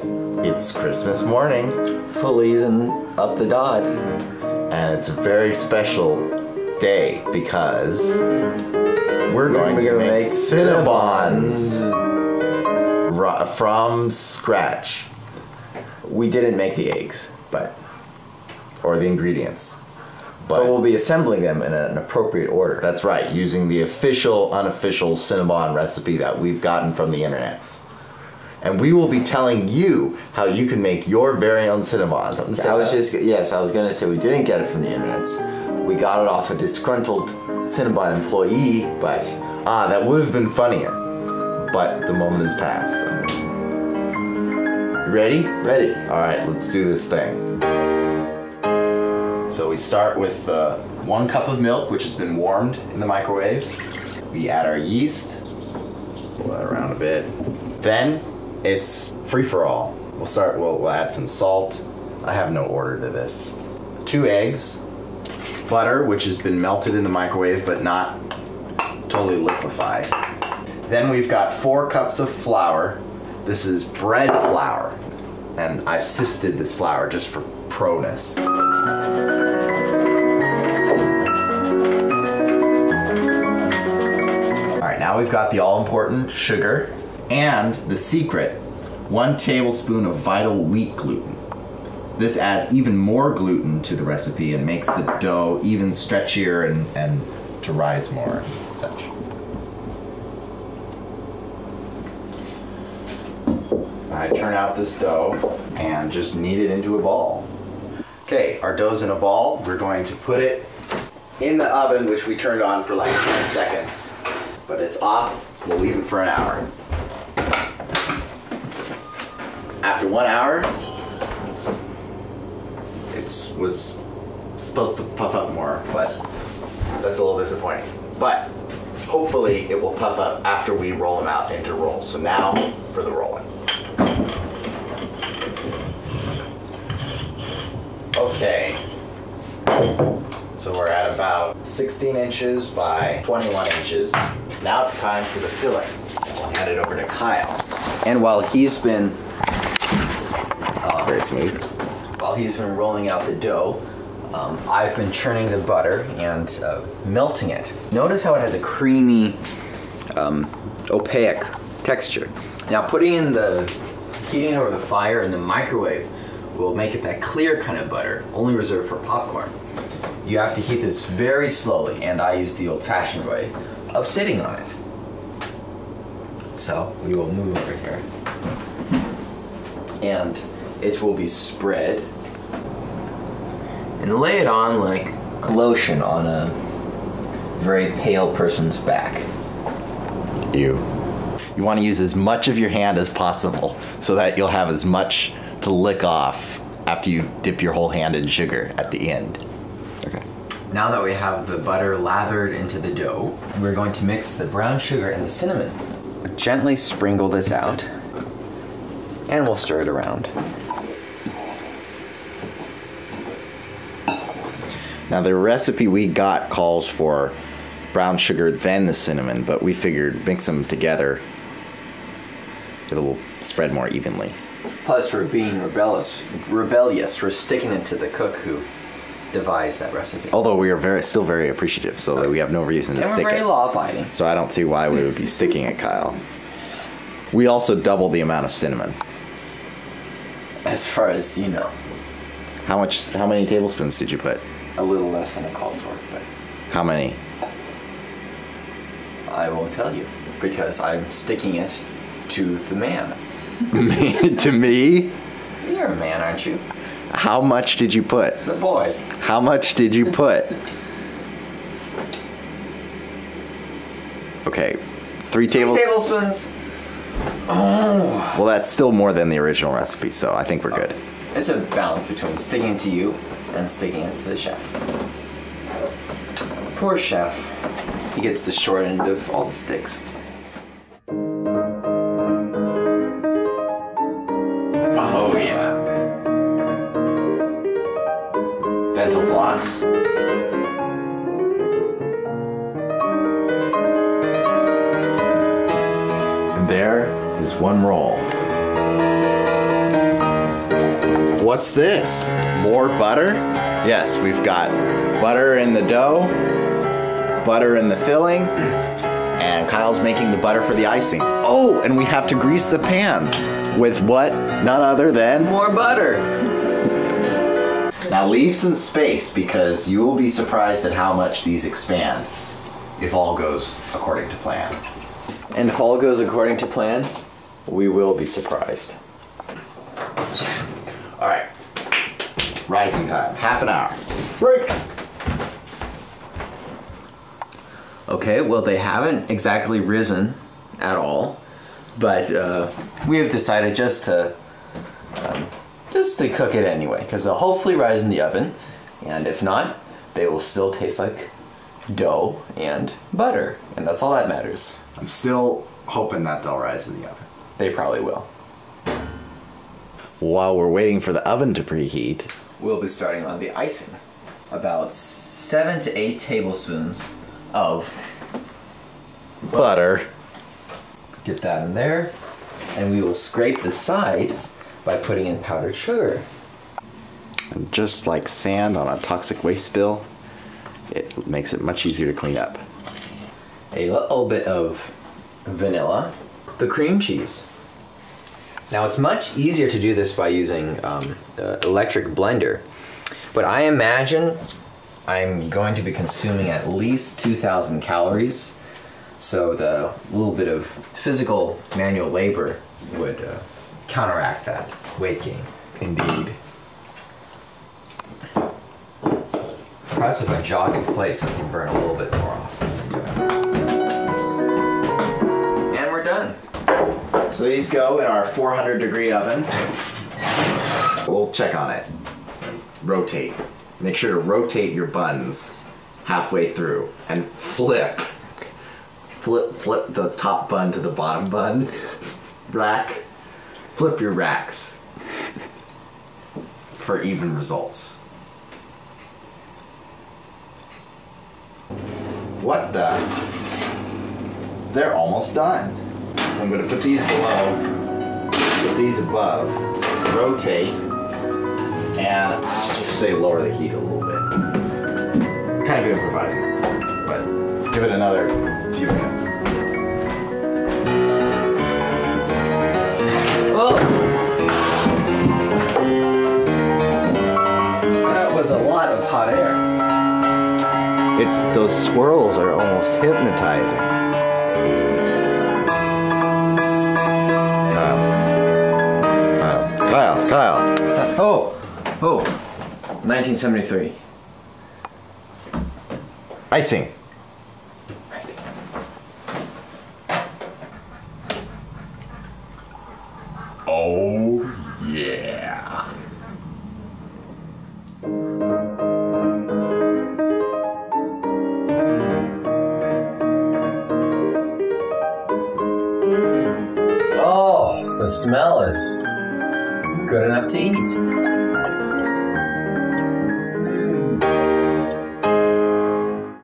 It's Christmas morning. Fullies and up the dot. And it's a very special day because we're going to make Cinnabons from scratch. We didn't make the eggs, Or the ingredients. but we'll be assembling them in an appropriate order. That's right, using the official, unofficial Cinnabon recipe that we've gotten from the internets. And we will be telling you how you can make your very own Cinnabons. I was gonna say we didn't get it from the internets. We got it off a disgruntled Cinnabon employee, but that would have been funnier. But the moment has passed. So. You ready? ready. All right, let's do this thing. So we start with 1 cup of milk, which has been warmed in the microwave. We add our yeast. Pull that around a bit. Then it's free for all. We'll add some salt. I have no order to this. 2 eggs. Butter, which has been melted in the microwave but not totally liquefied. Then we've got 4 cups of flour. This is bread flour. And I've sifted this flour just for proness. Alright, now we've got the all-important sugar and the secret, 1 tablespoon of vital wheat gluten. This adds even more gluten to the recipe and makes the dough even stretchier and to rise more and such. I turn out this dough and just knead it into a ball. Okay, our dough's in a ball. We're going to put it in the oven, which we turned on for like 10 seconds. But it's off. We'll leave it for an hour. After 1 hour, it was supposed to puff up more, but that's a little disappointing. But hopefully it will puff up after we roll them out into rolls. So now for the rolling. Okay, so we're at about 16 inches by 21 inches. Now it's time for the filling. We'll hand it over to Kyle. And while he's been Very smooth. while he's been rolling out the dough, I've been churning the butter and melting it. Notice how it has a creamy, opaque texture. Now heating it over the fire in the microwave will make it that clear kind of butter, only reserved for popcorn. You have to heat this very slowly, and I use the old-fashioned way of sitting on it. So we will move over here, and it will be spread and lay it on like lotion on a very pale person's back. You want to use as much of your hand as possible so that you'll have as much to lick off after you dip your whole hand in sugar at the end. Okay. Now that we have the butter lathered into the dough, we're going to mix the brown sugar and the cinnamon. Gently sprinkle this out, and we'll stir it around. Now the recipe we got calls for brown sugar then the cinnamon, but we figured mix them together. It'll spread more evenly. Plus, we're being rebellious. We're sticking it to the cook who devised that recipe. Although we are still very appreciative, so that we have no reason to And stick we're very it. law-abiding. So I don't see why we would be sticking it, Kyle. We also double the amount of cinnamon. As far as you know. How many tablespoons did you put? A little less than I called for, but How many? I won't tell you, because I'm sticking it to the man. To me? You're a man, aren't you? How much did you put? The boy. How much did you put? Okay, 3 tablespoons. Oh. Well, that's still more than the original recipe, so I think we're good. It's a balance between sticking it to you and sticking it to the chef. Poor chef. He gets the short end of all the sticks. Oh yeah. Dental floss. And there is one roll. What's this? More butter? Yes, we've got butter in the dough, butter in the filling, and Kyle's making the butter for the icing. Oh, and we have to grease the pans with what? None other than More butter. Now leave some space because you will be surprised at how much these expand if all goes according to plan. And if all goes according to plan, we will be surprised. All right, rising time, half an hour. Break. Okay, well they haven't exactly risen at all, but we have decided just to cook it anyway, because they'll hopefully rise in the oven, and if not, they will still taste like dough and butter, and that's all that matters. I'm still hoping that they'll rise in the oven. They probably will. While we're waiting for the oven to preheat, We'll be starting on the icing. About 7 to 8 tablespoons of butter. Dip that in there, and we will scrape the sides by putting in powdered sugar. And just like sand on a toxic waste spill, it makes it much easier to clean up. A little bit of vanilla, the cream cheese. Now it's much easier to do this by using the electric blender, but I imagine I'm going to be consuming at least 2,000 calories, so the little bit of physical manual labor would counteract that weight gain. Indeed. Perhaps if I jog in place, I can burn a little bit more off. And we're done. So these go in our 400-degree oven. We'll check on it. Rotate. Make sure to rotate your buns halfway through and flip. Flip the top bun to the bottom bun. Rack. Flip your racks for even results. What the? They're almost done. I'm going to put these below, put these above, rotate, and I'll just say lower the heat a little bit. Kind of improvising, but give it another few minutes. Oh! That was a lot of hot air. Those swirls are almost hypnotizing. Kyle. Oh! 1973. Icing. Oh, yeah. Oh, the smell is good enough to eat.